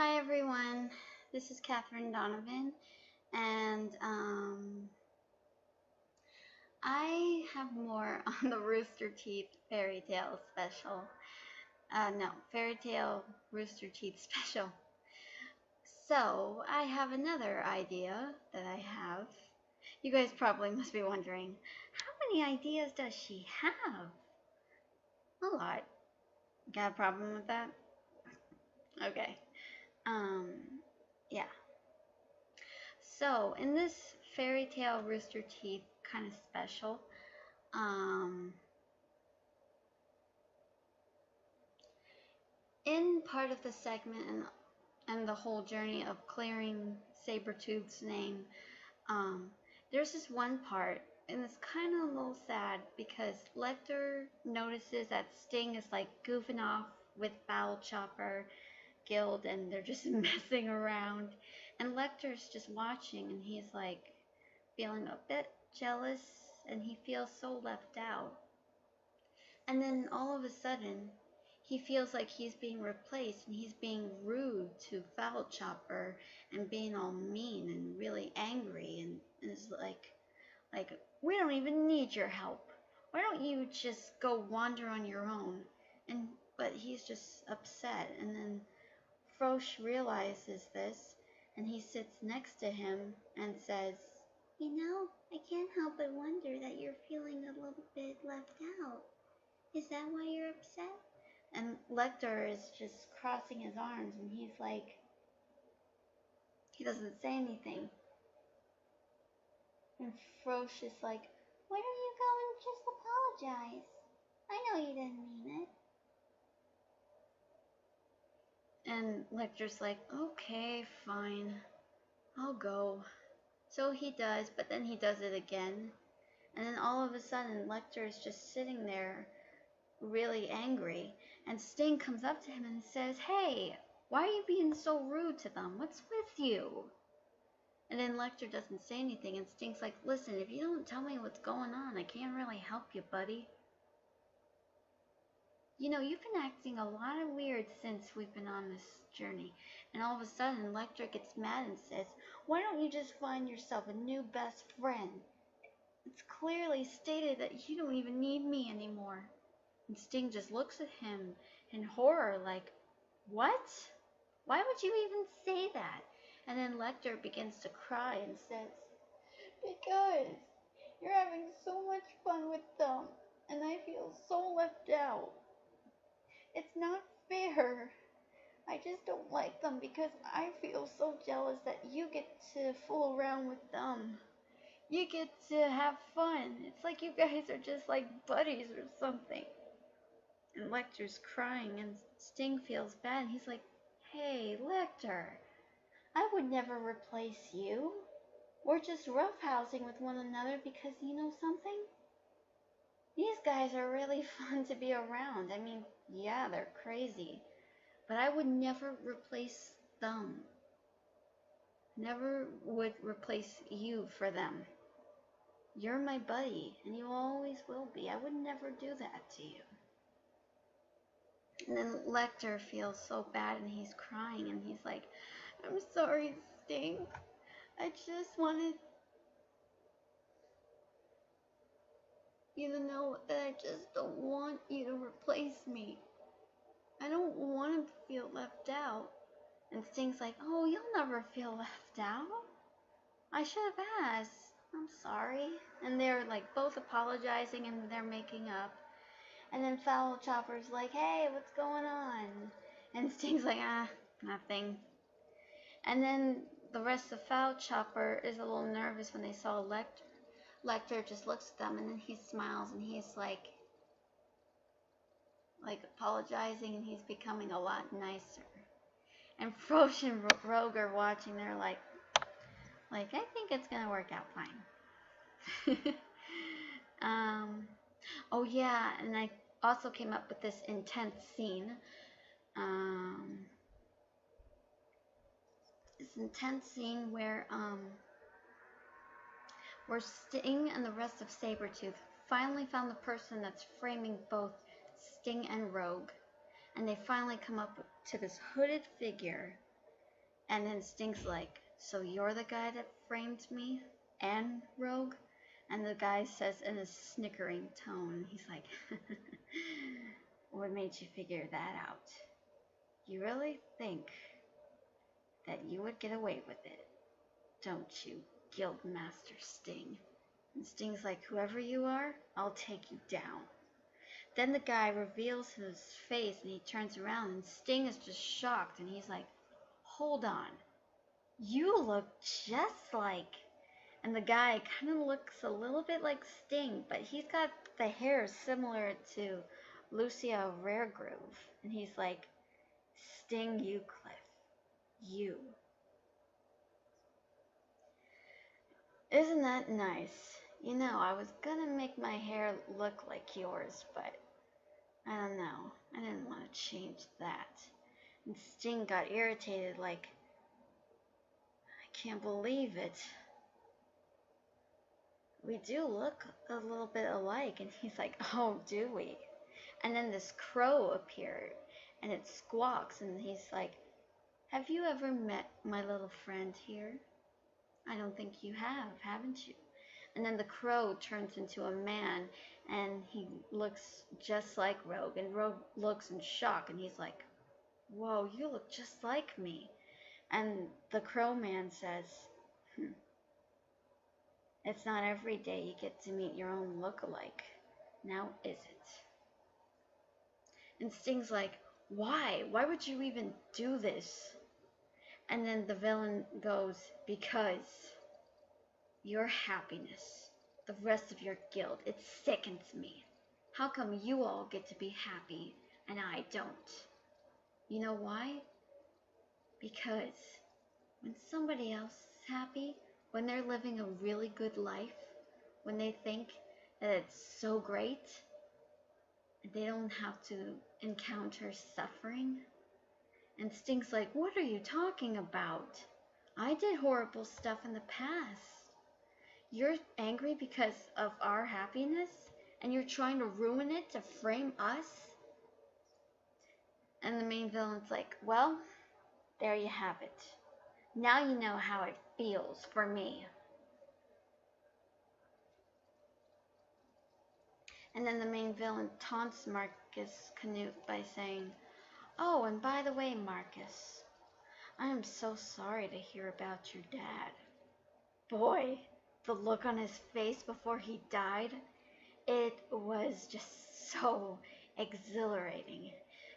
Hi everyone, this is Catherine Donovan, and I have more on the Rooster Teeth fairy tale special. No, fairy tale Rooster Teeth special. So I have another idea that I have. You guys probably must be wondering, how many ideas does she have? A lot. Got a problem with that? Okay. Um, yeah. So, in this fairy tale Rooster Teeth kind of special, in part of the segment and the whole journey of clearing Sabertooth's name, there's this one part, and it's kind of a little sad because Lector notices that Sting is like goofing off with FOWL CHOPPER Guild, and they're just messing around, and Lecter's just watching, and he's like feeling a bit jealous, and he feels so left out. And then all of a sudden, he feels like he's being replaced, and he's being rude to FOWL CHOPPER and being all mean and really angry, and is like, we don't even need your help. Why don't you just go wander on your own? But he's just upset, and then Frosh realizes this, and he sits next to him and says, "You know, I can't help but wonder that you're feeling a little bit left out. Is that why you're upset?" And Lecter is just crossing his arms, and he's like, he doesn't say anything. And Frosh is like, "Why don't you go and just apologize? I know you didn't mean it." And Lecter's like, "Okay, fine, I'll go." So he does, but then he does it again. And then all of a sudden, Lecter is just sitting there really angry. And Sting comes up to him and says, "Hey, why are you being so rude to them? What's with you?" And then Lecter doesn't say anything. And Sting's like, "Listen, if you don't tell me what's going on, I can't really help you, buddy. You know, you've been acting a lot of weird since we've been on this journey." And all of a sudden, Lecter gets mad and says, "Why don't you just find yourself a new best friend? It's clearly stated that you don't even need me anymore." And Sting just looks at him in horror like, "What? Why would you even say that?" And then Lecter begins to cry and says, "Because you're having so much fun with them, and I feel so left out. It's not fair. I just don't like them because I feel so jealous that you get to fool around with them. You get to have fun. It's like you guys are just like buddies or something." And Lecter's crying, and Sting feels bad. He's like, "Hey, Lecter, I would never replace you. We're just roughhousing with one another because you know something? These guys are really fun to be around. I mean, yeah, they're crazy, but I would never replace them. Never would replace you for them. You're my buddy, and you always will be. I would never do that to you." And then Lecter feels so bad, and he's crying, and he's like, "I'm sorry, Sting. I just wanted you to know that I just don't want you to replace me. I don't want him to feel left out." And Sting's like, "Oh, you'll never feel left out. I should have asked. I'm sorry." And they're like both apologizing, and they're making up. And then FOWL CHOPPER's like, "Hey, what's going on?" And Sting's like, nothing." And then the rest of FOWL CHOPPER is a little nervous when they saw Lecter. Lecter just looks at them, and then he smiles, and he's like apologizing, and he's becoming a lot nicer. And Frosh and Rogue are watching. They're like, "I think it's gonna work out fine." Oh yeah, and I also came up with this intense scene. This intense scene where Sting and the rest of Sabertooth finally found the person that's framing both Sting and Rogue, and they finally come up to this hooded figure, And then Sting's like, so you're the guy that framed me and Rogue? And the guy says in a snickering tone, he's like, what made you figure that out? You really think that you would get away with it, don't you, Guildmaster Sting? And Sting's like, whoever you are, I'll take you down. Then the guy reveals his face and he turns around and Sting is just shocked and he's like, hold on, you look just like... And the guy kind of looks a little bit like Sting, but he's got the hair similar to Lucia Raregroove. And he's like, Sting Eucliffe, you. Isn't that nice? You know, I was gonna make my hair look like yours, but I don't know. I didn't want to change that. And Sting got irritated like, I can't believe it. We do look a little bit alike. And he's like, oh, do we? And then this crow appeared and it squawks and he's like, have you ever met my little friend here? I don't think you have, haven't you? And then the crow turns into a man and he looks just like Rogue. And Rogue looks in shock and he's like, whoa, you look just like me. And the crow man says, it's not every day you get to meet your own look-alike. Now is it? And Sting's like, why? Why would you even do this? And then the villain goes, because your happiness, the rest of your guild, it sickens me. How come you all get to be happy and I don't? You know why? Because when somebody else is happy, when they're living a really good life, when they think that it's so great, they don't have to encounter suffering. And Sting's like, what are you talking about? I did horrible stuff in the past. You're angry because of our happiness? And you're trying to ruin it to frame us? And the main villain's like, well, there you have it. Now you know how it feels for me. And then the main villain taunts Marcus Canute by saying, oh, and by the way, Marcus, I am so sorry to hear about your dad. Boy, the look on his face before he died, it was just so exhilarating.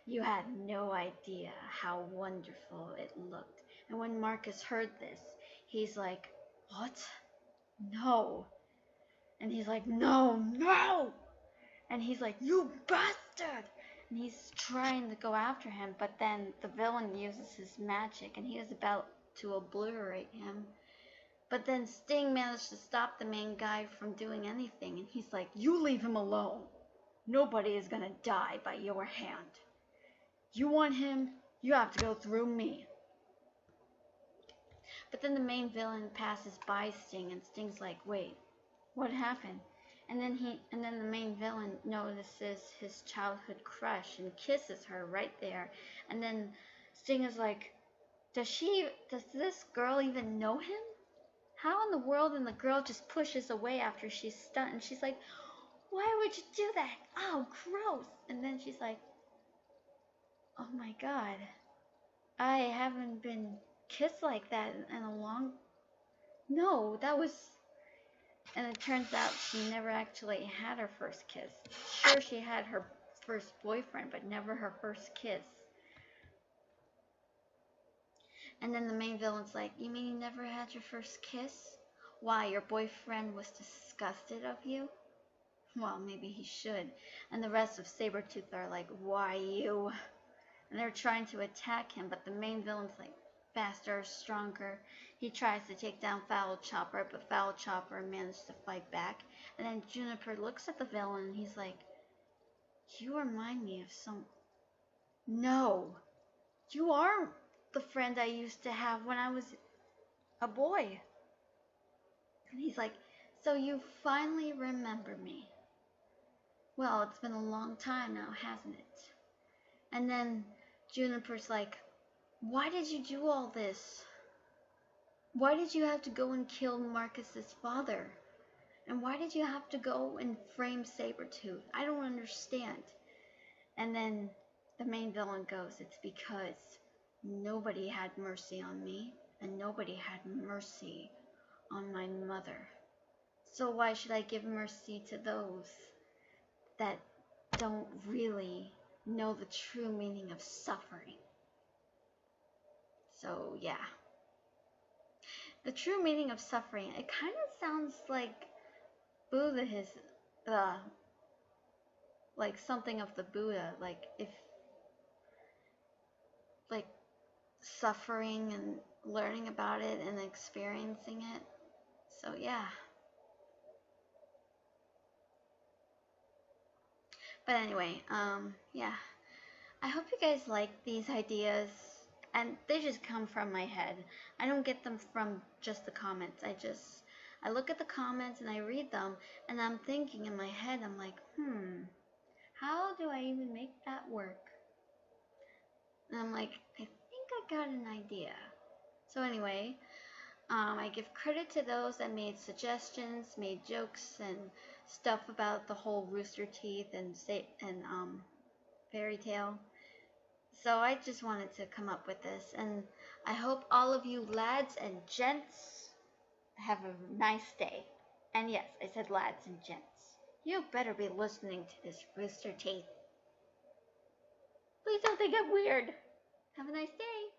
You had no idea how wonderful it looked. And when Marcus heard this, he's like, what? No. And he's like, no, no. And he's like, you bastard. And he's trying to go after him, but then the villain uses his magic and he is about to obliterate him. But then Sting managed to stop the main guy from doing anything, and he's like, you leave him alone. Nobody is gonna die by your hand. You want him, you have to go through me. But then the main villain passes by Sting, and Sting's like, wait, what happened? And then the main villain notices his childhood crush and kisses her right there. And then Sting is like, does this girl even know him? How in the world? And the girl just pushes away after she's stunned. And she's like, why would you do that? Oh, gross. And then she's like, oh my God, I haven't been kissed like that in a long... No, that was... And it turns out she never actually had her first kiss. Sure, she had her first boyfriend, but never her first kiss. And then the main villain's like, you mean you never had your first kiss? Why, your boyfriend was disgusted of you? Well, maybe he should. And the rest of SABERTOOTH are like, why you? And they're trying to attack him, but the main villain's like, faster, stronger. He tries to take down FOWL CHOPPER, but FOWL CHOPPER managed to fight back. And then Juniper looks at the villain and he's like, you remind me of some... No, you aren't the friend I used to have when I was a boy. And he's like, so you finally remember me. Well, it's been a long time now, hasn't it? And then Juniper's like, Why did you do all this? Why did you have to go and kill Marcus's father? And why did you have to go and frame Sabretooth? I don't understand. And then the main villain goes, it's because nobody had mercy on me, and nobody had mercy on my mother. So why should I give mercy to those that don't really know the true meaning of suffering? So yeah. The true meaning of suffering, it kind of sounds like Buddha is, like something of the Buddha, like if, like suffering and learning about it and experiencing it. So yeah. But anyway, yeah. I hope you guys like these ideas, and they just come from my head. I don't get them from just the comments. I look at the comments and I read them, and I'm thinking in my head, I'm like, how do I even make that work? And I'm like, I think I got an idea. So anyway, I give credit to those that made suggestions, made jokes and stuff about the whole Rooster Teeth and fairy tale. So I just wanted to come up with this, and I hope all of you lads and gents have a nice day. And yes, I said lads and gents. You better be listening to this, Rooster Teeth. Please don't think I'm weird. Have a nice day.